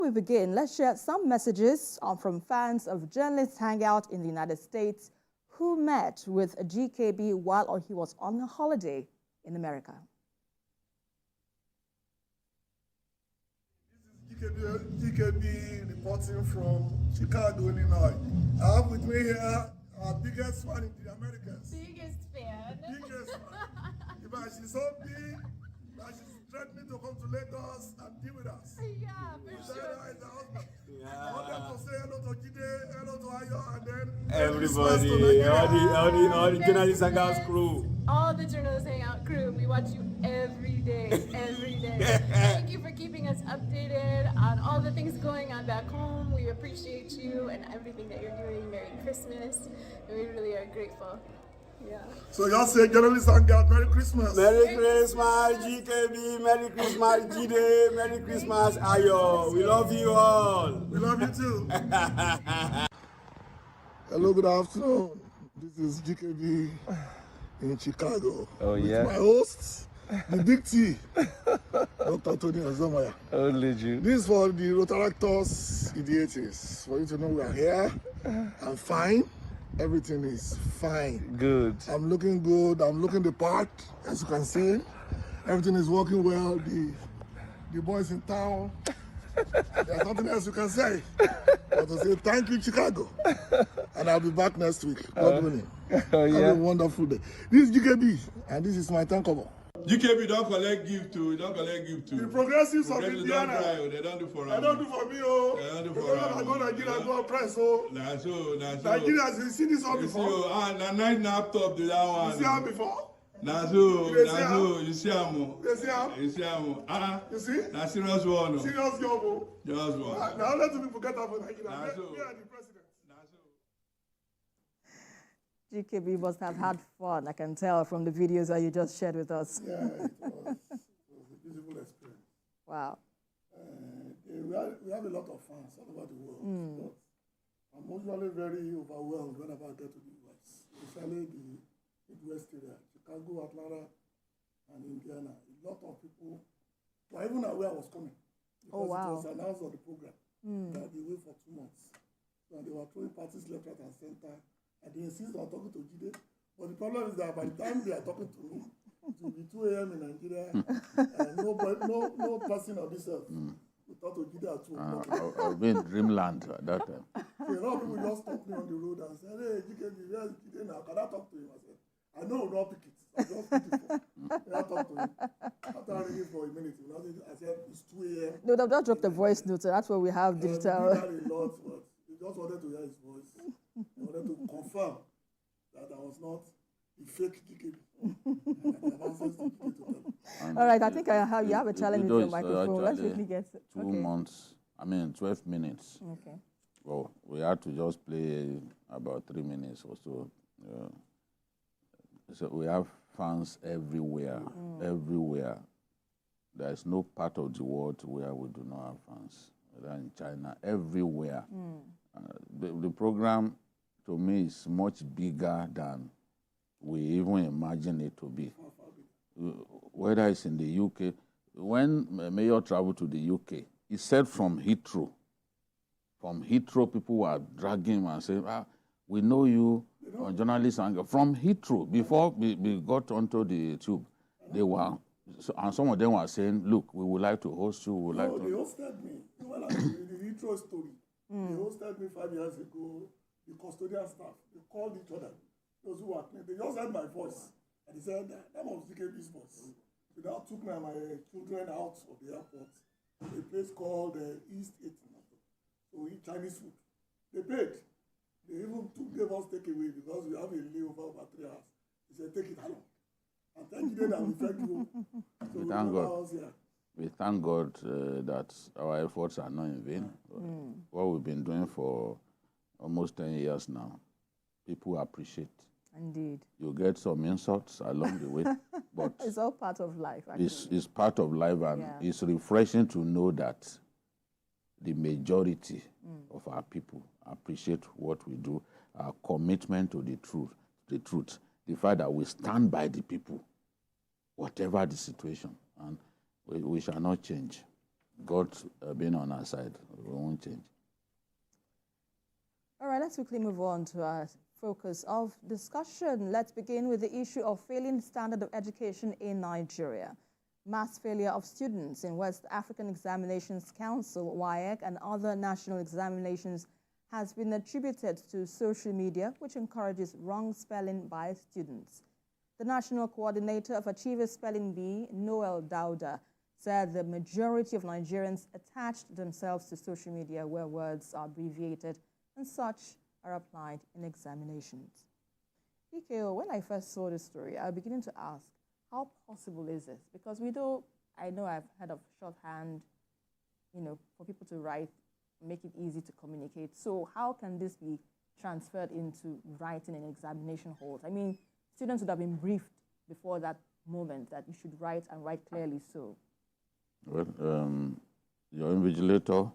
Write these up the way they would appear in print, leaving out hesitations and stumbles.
We begin. Let's share some messages from fans of Journalists Hangout in the United States who met with GKB while he was on a holiday in America. This is GKB reporting from Chicago, Illinois. I have with me here our biggest fan in the Americas. Biggest fan. Biggest fan. She's so big that she's threatening to come to Lagos and be with us. Yeah, for sure. I want them to say hello to Jide, hello to Ayo, and then everybody, all the Journalists Hangout crew. All the Journalists Hangout crew, we watch you every day, every day. Thank you for keeping us updated on all the things going on back home. We appreciate you and everything that you're doing. Merry Christmas. And we really are grateful. Yeah. So y'all say Journalists Hangout, Merry Christmas. Merry Christmas, GKB. Merry Christmas, Jide. Merry Christmas, Ayo. We love you all. We love you too. Hello, good afternoon. This is GKB in Chicago. Oh, yeah. With my host, the Big T, Dr. Tony Azamaya. Only you. This is for the Rotaractors idiots. For you to know we are here. I'm fine. Everything is fine. Good. I'm looking good. I'm looking the part, as you can see. Everything is working well. The boys in town. There's nothing else you can say. But to say thank you, Chicago. And I'll be back next week. God willing. Oh, yeah. Have a wonderful day. This is GKB, and this is my tankable. GKB don't collect gift too. Don't collect gift too. The progressives of Progressives Indiana. don't cry. They don't do for us. They don't do for me, oh. They don't do Because for I us. go to Nigeria, go and press, oh. Nah, so. Nigeria has seen this all You see, before. na nice laptop to that one. You see how before? Nah, so. You see how? You see how? You see how? You see? Na serious one. Serious job, oh. Just one. Now let people get up for Nigeria. Nah, so. We are the president. Nah, so. GKB must have had fun, I can tell from the videos that you just shared with us. Yeah, it was a beautiful experience. Wow. We have a lot of fans all over the world. But I'm usually very overwhelmed whenever I get to the US, especially the Midwest area, Chicago, Atlanta, and Indiana. A lot of people were even aware I was coming. Because it was announced on the program that I'll be away for 2 months. So they were throwing parties left, right, and center. And they insist on talking to Jide. But the problem is that by the time they are talking to me, it will be 2 a.m. in Nigeria, and no person on this earth will talk to Jide at 2 o'clock. I'll be in dreamland at that time. So a lot of people just stop me on the road and say, hey, GKB, where is Jide now? Can I talk to him? I said, I know we'll not pick it. I just pick it for. Can I talk to him? After I ring it for a minute, I said, it's 2 a.m. No, they've not dropped the voice note, so that's where we have digital. We did that a lot, but they just wanted to hear his voice. They wanted to confirm that I was not the fake GKB. All right, I think you have a challenge with your microphone. Let's actually quickly get 2 months, 12 minutes. Okay. Well, we had to just play about 3 minutes or so. So we have fans everywhere, everywhere. There is no part of the world where we do not have fans. Whether in China, everywhere. The program, to me, is much bigger than we even imagine it to be. Whether it's in the UK, when Mayor traveled to the UK, he said from Heathrow, people were dragging him and saying, we know you, journalists, from Heathrow. Before we got onto the tube, they were, and some of them were saying, look, we would like to host you. They hosted me. Well, the Heathrow story. They hosted me 5 years ago. The custodian staff, they called each other. Those who were clean, they just heard my voice. And they said, that was GKB's voice. So now took me and my children out of the airport, a place called East 18. So we eat Chinese food. They paid. They even gave us takeaway because we have a layover over 3 hours. They said, take it along. And thank you that we thank you. So we thank God. We thank God that our efforts are not in vain. What we've been doing for almost 10 years now, people appreciate. Indeed. You get some insults along the way, but it's all part of life, actually. It's part of life, and it's refreshing to know that the majority of our people appreciate what we do, our commitment to the truth, the fact that we stand by the people, whatever the situation, and we shall not change. God being on our side, we won't change. All right, let's quickly move on to our focus of discussion. Let's begin with the issue of failing standard of education in Nigeria. Mass failure of students in West African Examinations Council, WAEC, and other national examinations has been attributed to social media, which encourages wrong spelling by students. The National Coordinator of Achievers Spelling Bee, Noel Dauda, said the majority of Nigerians attached themselves to social media where words are abbreviated and such are applied in examinations. EKO, when I first saw this story, I was beginning to ask, how possible is this? Because I know I've heard of shorthand, for people to write, make it easy to communicate. So how can this be transferred into writing in examination halls? I mean, students would have been briefed before that moment that you should write and write clearly so. Well, your invigilator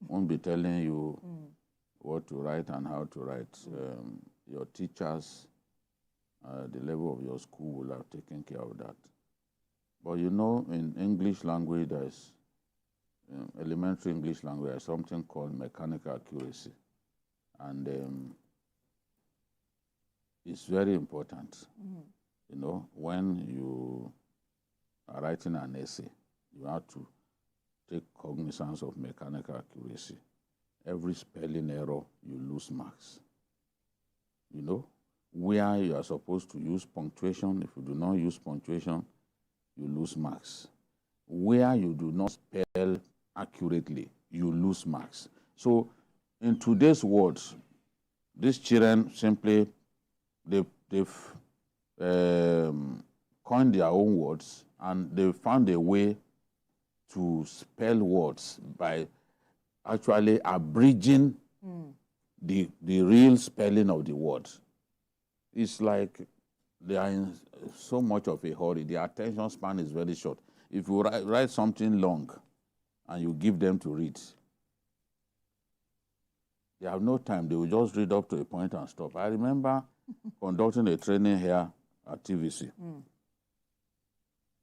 won't be telling you what to write and how to write. Your teachers, the level of your school will have taken care of that. But in English language, there's elementary English language, there's something called mechanical accuracy. And it's very important. When you are writing an essay, you have to take cognizance of mechanical accuracy. Every spelling error, you lose marks. Where you are supposed to use punctuation, if you do not use punctuation, you lose marks. Where you do not spell accurately, you lose marks. So in today's world, these children simply, they've coined their own words, and they found a way to spell words by actually abridging the real spelling of the word. It's like they are in so much of a hurry. Their attention span is very short. If you write something long and you give them to read, they have no time. They will just read up to a point and stop. I remember conducting a training here at TVC.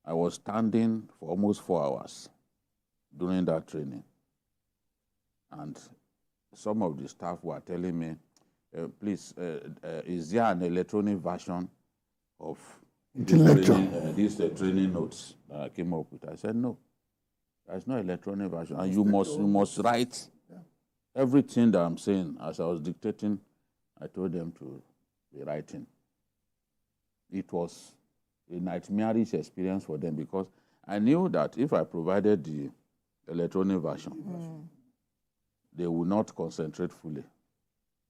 I was standing for almost 4 hours during that training. And some of the staff were telling me, please, is there an electronic version of these training notes that I came up with? I said, no, there's no electronic version. And you must write everything that I'm saying. As I was dictating, I told them to be writing. It was a nightmarish experience for them because I knew that if I provided the electronic version, they would not concentrate fully.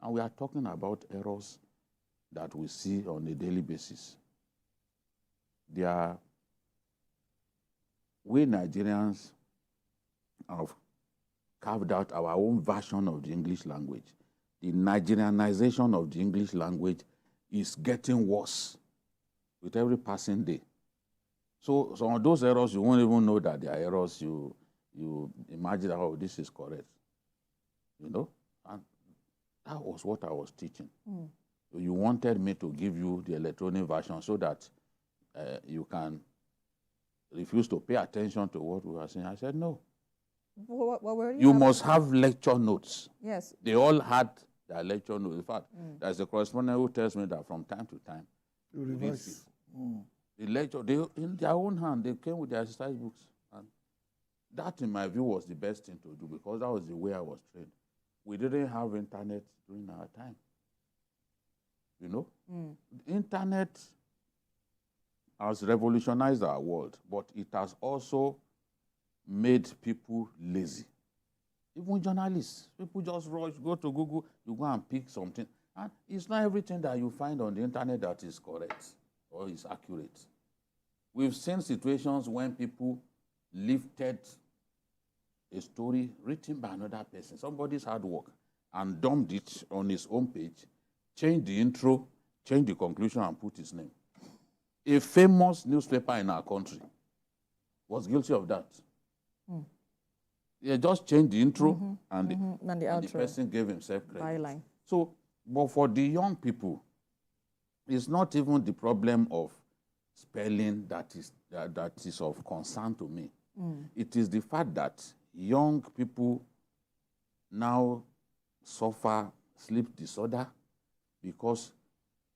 And we are talking about errors that we see on a daily basis. We Nigerians have carved out our own version of the English language. The Nigerianization of the English language is getting worse with every passing day. So some of those errors, you won't even know that they are errors. You imagine, oh, this is correct. And that was what I was teaching. You wanted me to give you the electronic version so that you can refuse to pay attention to what we were saying. I said, no. What were you must have lecture notes. Yes. They all had their lecture notes. In fact, there's a correspondent who tells me that from time to time, You revise. the lecture, in their own hand, they came with their exercise books. And that, in my view, was the best thing to do because that was the way I was trained. We didn't have internet during our time. The internet has revolutionized our world, but it has also made people lazy. Even journalists, people just rush, go to Google, you go and pick something. And it's not everything that you find on the internet that is correct or is accurate. We've seen situations when people lifted a story written by another person, somebody's hard work, and dumped it on his own page, changed the intro, changed the conclusion, and put his name. A famous newspaper in our country was guilty of that. They just changed the intro and the person gave himself credit. Byline. So, but for the young people, it's not even the problem of spelling that is of concern to me. It is the fact that young people now suffer sleep disorder because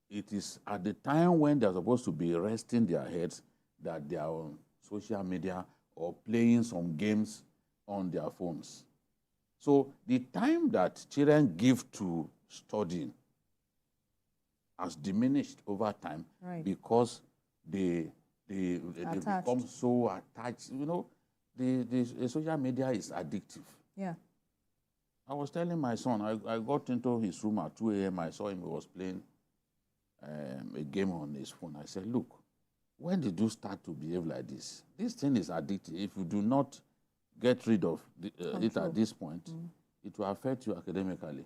it is at the time when they're supposed to be resting their heads that they are on social media or playing some games on their phones. So the time that children give to studying has diminished over time because they become so attached. You know, the social media is addictive. Yeah. I was telling my son, I got into his room at 2 a.m. I saw him, he was playing a game on his phone. I said, look, when did you start to behave like this? This thing is addictive. If you do not get rid of it at this point, it will affect you academically.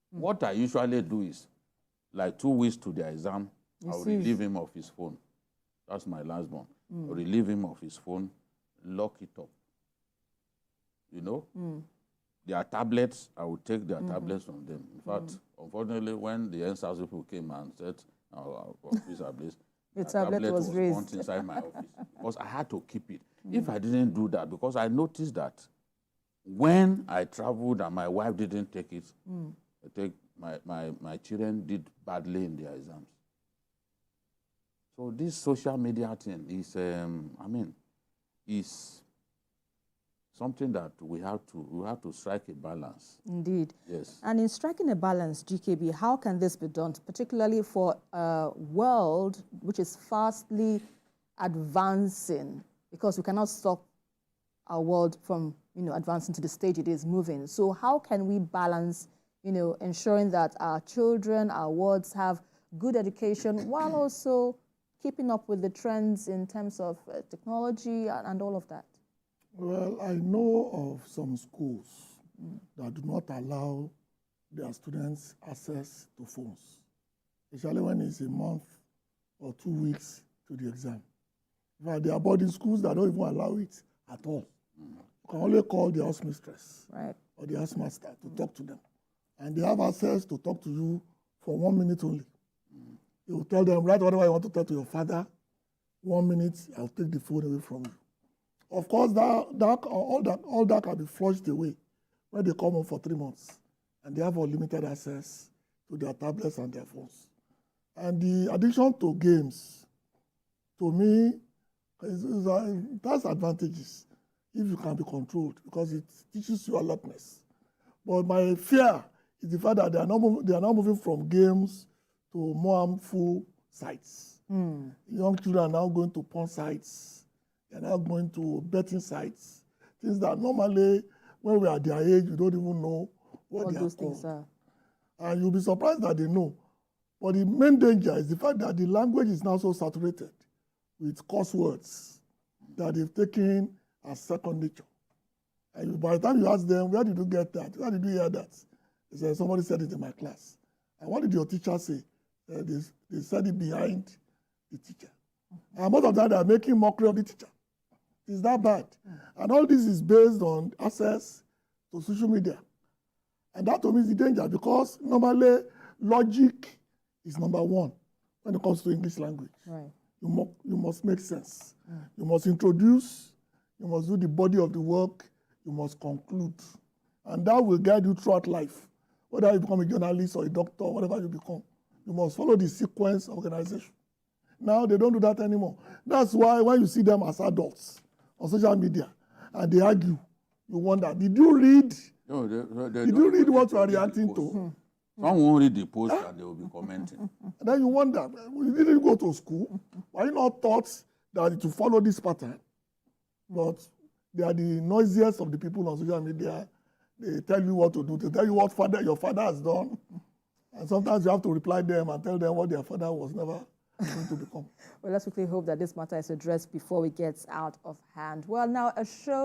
What I usually do is, like 2 weeks to the exam, I'll relieve him of his phone. That's my last one. I'll relieve him of his phone, lock it up. You know? Their tablets, I would take their tablets from them. In fact, unfortunately, when the NSAS people came and said, our office are blessed, the tablet was raised inside my office because I had to keep it. If I didn't do that, because I noticed that when I traveled and my wife didn't take it, my children did badly in their exams. So this social media thing is, is something that we have to strike a balance. Indeed. Yes. And in striking a balance, GKB, how can this be done, particularly for a world which is fastly advancing? Because we cannot stop our world from, advancing to the stage it is moving. So how can we balance, ensuring that our children, our wards have good education while also keeping up with the trends in terms of technology and all of that? Well, I know of some schools that do not allow their students access to phones, especially when it's a month or 2 weeks to the exam. In fact, there are boarding schools that don't even allow it at all. You can only call the house mistress or the house master to talk to them. And they have access to talk to you for 1 minute only. You will tell them, write whatever you want to tell to your father. 1 minute, I'll take the phone away from you. Of course, all that can be flushed away when they come home for 3 months and they have unlimited access to their tablets and their phones. And the addiction to games, to me, has advantages if you can be controlled because it teaches you alertness. But my fear is the fact that they are now moving from games to more harmful sites. Young children are now going to porn sites. They're now going to betting sites, things that normally, when we are their age, you don't even know what they are called. And you'll be surprised that they know. But the main danger is the fact that the language is now so saturated with curse words that they've taken as second nature. And by the time you ask them, where did you get that? Where did you hear that? They say, somebody said it in my class. And what did your teacher say? They said it behind the teacher. And most of them are making mockery of the teacher. It's that bad. And all this is based on access to social media. And that to me is the danger because normally logic is number one when it comes to English language. Right. You must make sense. You must introduce, you must do the body of the work, you must conclude. And that will guide you throughout life. Whether you become a journalist or a doctor, whatever you become, you must follow the sequence organization. Now they don't do that anymore. That's why when you see them as adults on social media and they argue, you wonder, did you read? No, did you read what you are reacting to? Some won't read the post and they will be commenting. And then you wonder, you didn't go to school. Why you not taught that to follow this pattern? But they are the noisiest of the people on social media. They tell you what to do. They tell you what your father has done. And sometimes you have to reply them and tell them what their father was never going to become. Well, let's quickly hope that this matter is addressed before it gets out of hand. Well, now a show